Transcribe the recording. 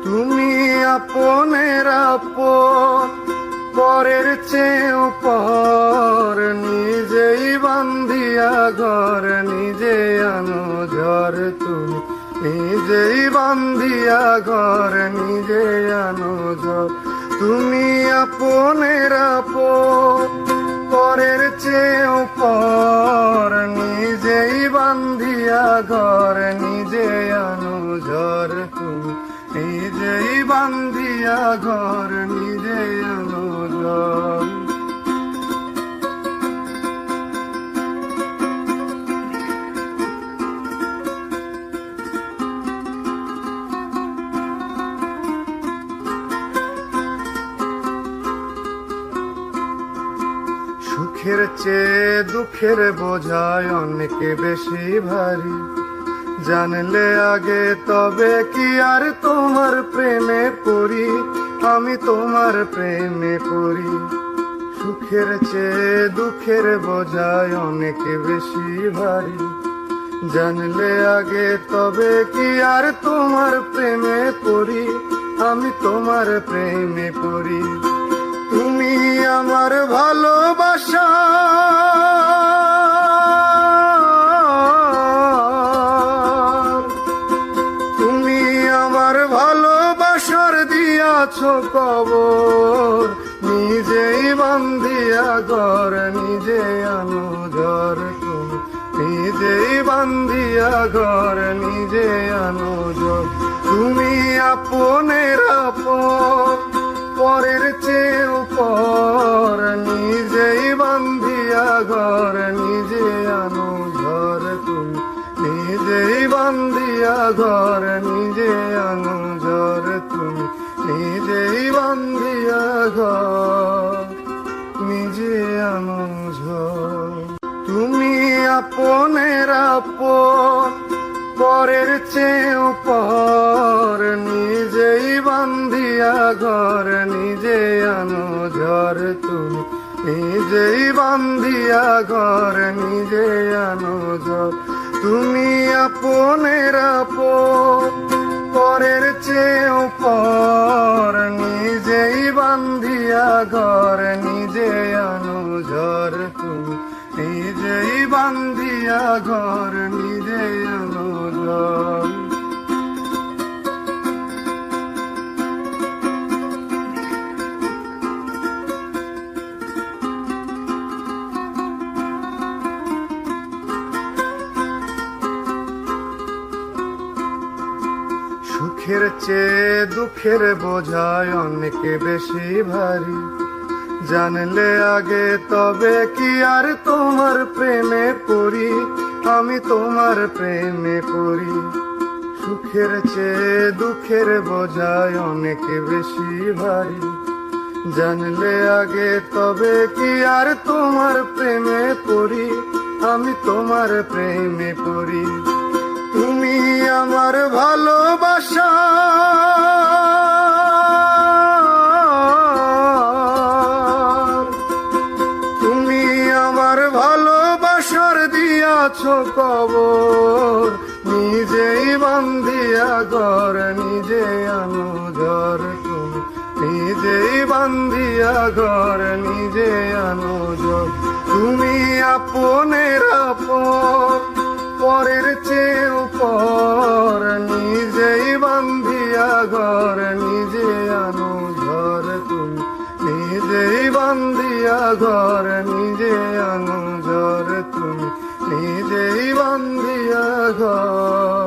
তুমি আপনের আপন, পরের চেয়েও পর, নিজেই বান্ধিয়া ঘর, নিজে আনো ঝড়। তুমি নিজেই বান্ধিয়া ঘর, নিজে আনো ঝড়। তুমি আপনের আপন, পরের চেয়েও পর, নিজেই বান্ধিয়া ঘর, নিজে আনো ঝড়। তুমি নিজেই বান্ধিয়া ঘর, নিজে আনো ঝড়। সুখের চেয়ে দুঃখের বোঝায় অনেক বেশি ভারী, জানলে আগে তবে কি আর তোমার প্রেমে পড়ি, আমি তোমার প্রেমে পড়ি। সুখের চেয়ে দুঃখের বোঝায় অনেক বেশি ভারী, জানলে আগে তবে কি আর তোমার প্রেমে পড়ি, আমি তোমার প্রেমে পড়ি। তুমি আমার ভালোবাসা, তুমি আমার ভালোবাসার দিয়াছ কবর, নিজেই বান্ধিয়া ঘর, নিজে আনো ঝড়। তুমি নিজেই বান্ধিয়া ঘর, নিজে আনো ঝড়। তুমি আপনের আপন, পরের চেয়েও পর, নিজেই বান্ধিয়া ঘর, নিজে আনো ঝড়। তুমি নিজেই বান্ধিয়া ঘর, নিজে আনো ঝড়। তুমি নিজেই বান্ধিয়া ঘর, নিজে আনো ঝড়। তুমি আপনের আপন, পরের চেয়েও পর, নিজেই বান্ধিয়া ঘর, নিজে আনো ঝড়। তুমি নিজেই বান্ধিয়া ঘর, নিজে আনো ঝড়। তুমি আপনের আপন, পরের চেয়েও পর, নিজেই বান্ধিয়া ঘর, নিজে আনো ঝড়। তুমি নিজেই বান্ধিয়া ঘর, নিজে আনো ঝড়। সুখের চেয়ে দুঃখের বোঝায় অনেক বেশি ভারী, জানলে আগে তবে কি আর তোমার প্রেমে পড়ি, আমি তোমার প্রেমে পড়ি। সুখের চেয়ে দুঃখের বোঝায় অনেক বেশি ভারী, জানলে আগে তবে কি আর তোমার প্রেমে পড়ি, আমি তোমার প্রেমে পড়ি। তুমি আমার ভালোবাসা, তুমি আমার ভালোবাসার দিয়াছ কবর, নিজেই বান্ধিয়া ঘর, নিজে আনো ঝড়। তুমি নিজেই বান্ধিয়া ঘর, নিজে আনো ঝড়। তুমি আপনের আপন, পরের চেয়েও পর, নিজেই বান্ধিয়া ঘর, নিজে আনো ঝড়। তুমি নিজেই বান্ধিয়া ঘর, নিজে আনো ঝড়। তুমি নিজেই বান্ধিয়া ঘর।